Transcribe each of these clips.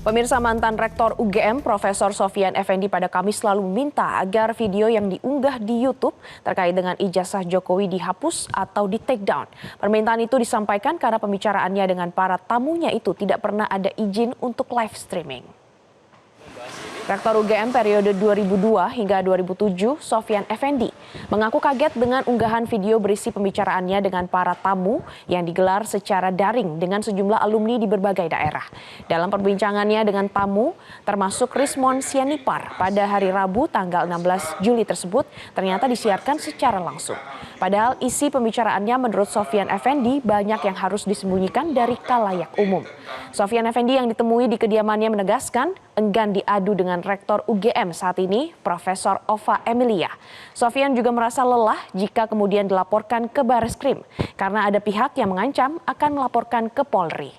Pemirsa, mantan Rektor UGM Profesor Sofyan Effendi pada Kamis lalu meminta agar video yang diunggah di YouTube terkait dengan ijazah Jokowi dihapus atau di take down. Permintaan itu disampaikan karena pembicaraannya dengan para tamunya itu tidak pernah ada izin untuk live streaming. Rektor UGM periode 2002 hingga 2007, Sofyan Effendi, mengaku kaget dengan unggahan video berisi pembicaraannya dengan para tamu yang digelar secara daring dengan sejumlah alumni di berbagai daerah. Dalam perbincangannya dengan tamu, termasuk Rismon Sianipar pada hari Rabu tanggal 16 Juli tersebut, ternyata disiarkan secara langsung. Padahal isi pembicaraannya menurut Sofyan Effendi banyak yang harus disembunyikan dari khalayak umum. Sofyan Effendi yang ditemui di kediamannya menegaskan enggan diadu dengan Rektor UGM saat ini, Profesor Ova Emilia. Sofyan juga merasa lelah jika kemudian dilaporkan ke Bareskrim karena ada pihak yang mengancam akan melaporkan ke Polri.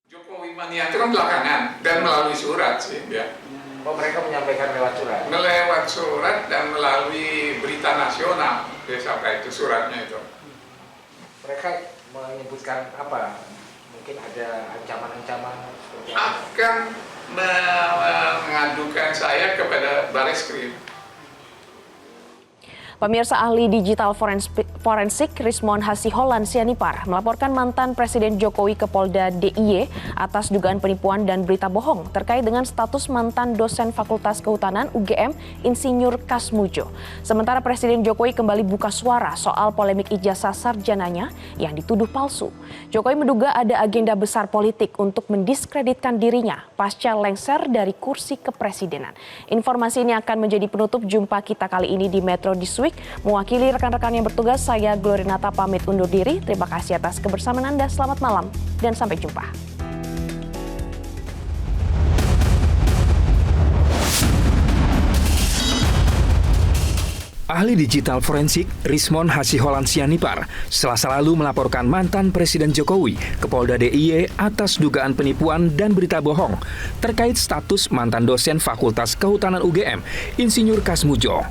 Jokowi mania itu kan belakangan dan melalui surat sih ya. Oh, mereka menyampaikan lewat surat? Lewat surat dan melalui berita nasional, siapa itu suratnya itu. Mereka menyebutkan apa? Mungkin ada ancaman-ancaman seperti apa? Akan mengadukan saya kepada Bareskrim. Pemirsa, ahli digital forensik Rismon Hasiholan Sianipar melaporkan mantan Presiden Jokowi ke Polda DIY atas dugaan penipuan dan berita bohong terkait dengan status mantan dosen Fakultas Kehutanan UGM Insinyur Kasmujo. Sementara Presiden Jokowi kembali buka suara soal polemik ijazah sarjananya yang dituduh palsu. Jokowi menduga ada agenda besar politik untuk mendiskreditkan dirinya pasca lengser dari kursi kepresidenan. Informasi ini akan menjadi penutup jumpa kita kali ini di Metro This Week. Mewakili rekan-rekan yang bertugas, saya Glorinata pamit undur diri. Terima kasih atas kebersamaan Anda. Selamat malam dan sampai jumpa. Ahli digital forensik Rismon Hasiholan Sianipar Selasa lalu melaporkan mantan Presiden Jokowi ke Polda DIY atas dugaan penipuan dan berita bohong terkait status mantan dosen Fakultas Kehutanan UGM Insinyur Kasmujo.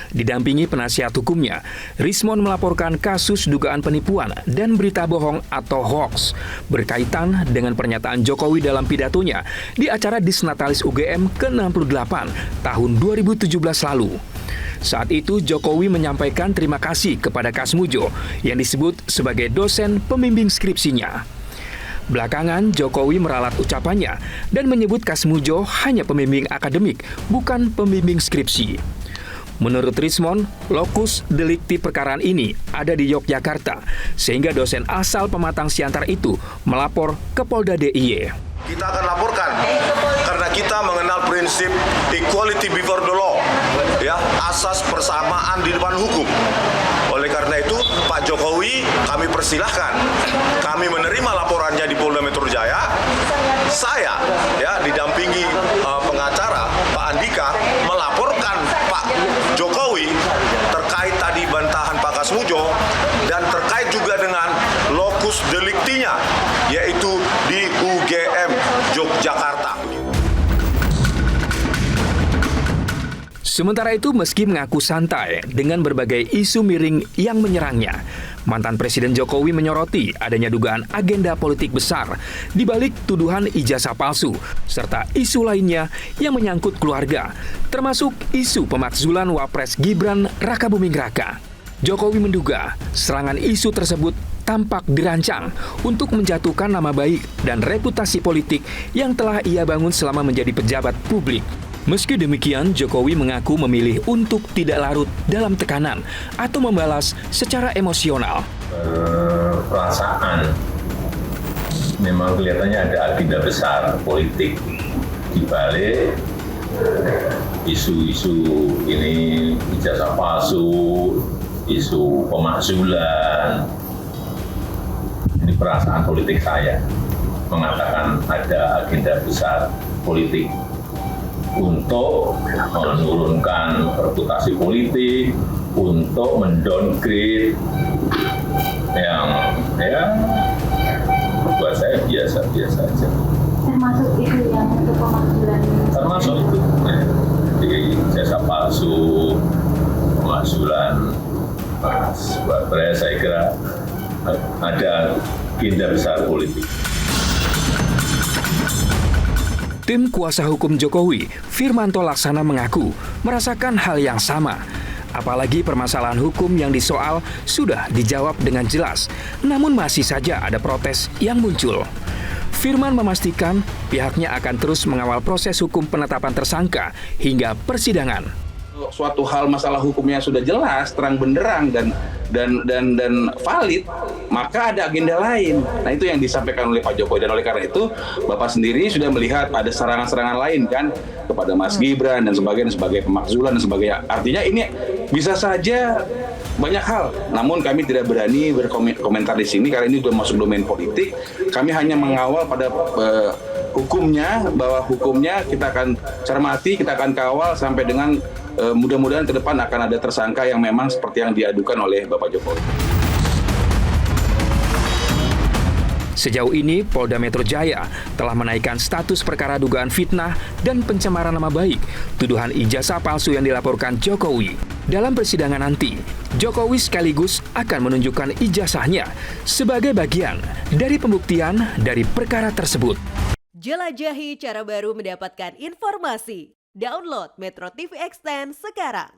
Didampingi penasihat hukumnya, Rismon melaporkan kasus dugaan penipuan dan berita bohong atau hoax berkaitan dengan pernyataan Jokowi dalam pidatonya di acara Disnatalis UGM ke-68 tahun 2017 lalu. Saat itu Jokowi menyampaikan terima kasih kepada Kasmujo yang disebut sebagai dosen pembimbing skripsinya. Belakangan Jokowi meralat ucapannya dan menyebut Kasmujo hanya pembimbing akademik, bukan pembimbing skripsi. Menurut Rismon, lokus delikti perkaraan ini ada di Yogyakarta, sehingga dosen asal Pematang Siantar itu melapor ke Polda DIY. Kita akan laporkan karena kita mengenal prinsip equality before the law, ya, asas persamaan di depan hukum. Oleh karena itu, Pak Jokowi kami persilahkan, kami menerima laporannya di Polda Metro Jaya. Saya, ya, didampingi pengacara Pak Andika melaporkan Pak Jokowi terkait tadi bantahan Pak Kasmujo dan terkait juga dengan lokus deliktinya, yaitu di UGM Yogyakarta. Sementara itu, meski mengaku santai dengan berbagai isu miring yang menyerangnya, mantan Presiden Jokowi menyoroti adanya dugaan agenda politik besar di balik tuduhan ijazah palsu, serta isu lainnya yang menyangkut keluarga, termasuk isu pemakzulan Wapres Gibran Rakabuming Raka. Jokowi menduga serangan isu tersebut tampak dirancang untuk menjatuhkan nama baik dan reputasi politik yang telah ia bangun selama menjadi pejabat publik. Meski demikian, Jokowi mengaku memilih untuk tidak larut dalam tekanan atau membalas secara emosional. Perasaan memang kelihatannya ada agenda besar politik di balik isu-isu ini, ijazah palsu, isu pemakzulan. Ini perasaan politik saya mengatakan ada agenda besar politik untuk menurunkan reputasi politik, untuk mendowngrade yang ya buat saya biasa-biasa aja. Termasuk itu yang untuk pemakzulan? Termasuk itu, jadi jasa palsu, pemakzulan Mas Wapres, saya kira ada agenda besar politik. Tim kuasa hukum Jokowi, Firmanto Laksana mengaku merasakan hal yang sama. Apalagi permasalahan hukum yang disoal sudah dijawab dengan jelas, namun masih saja ada protes yang muncul. Firman memastikan pihaknya akan terus mengawal proses hukum penetapan tersangka hingga persidangan. Suatu hal masalah hukumnya sudah jelas, terang benderang dan valid, maka ada agenda lain. Nah, itu yang disampaikan oleh Pak Jokowi, dan oleh karena itu Bapak sendiri sudah melihat ada serangan-serangan lain kan kepada Mas Gibran dan sebagainya sebagai pemakzulan dan sebagainya. Artinya ini bisa saja banyak hal, namun kami tidak berani berkomentar di sini karena ini sudah masuk domain politik. Kami hanya mengawal pada hukumnya, bahwa hukumnya kita akan cermati, kita akan kawal sampai dengan mudah-mudahan ke depan akan ada tersangka yang memang seperti yang diadukan oleh Bapak Jokowi. Sejauh ini, Polda Metro Jaya telah menaikkan status perkara dugaan fitnah dan pencemaran nama baik, tuduhan ijazah palsu yang dilaporkan Jokowi. Dalam persidangan nanti, Jokowi sekaligus akan menunjukkan ijazahnya sebagai bagian dari pembuktian dari perkara tersebut. Jelajahi cara baru mendapatkan informasi. Download Metro TV Extend sekarang.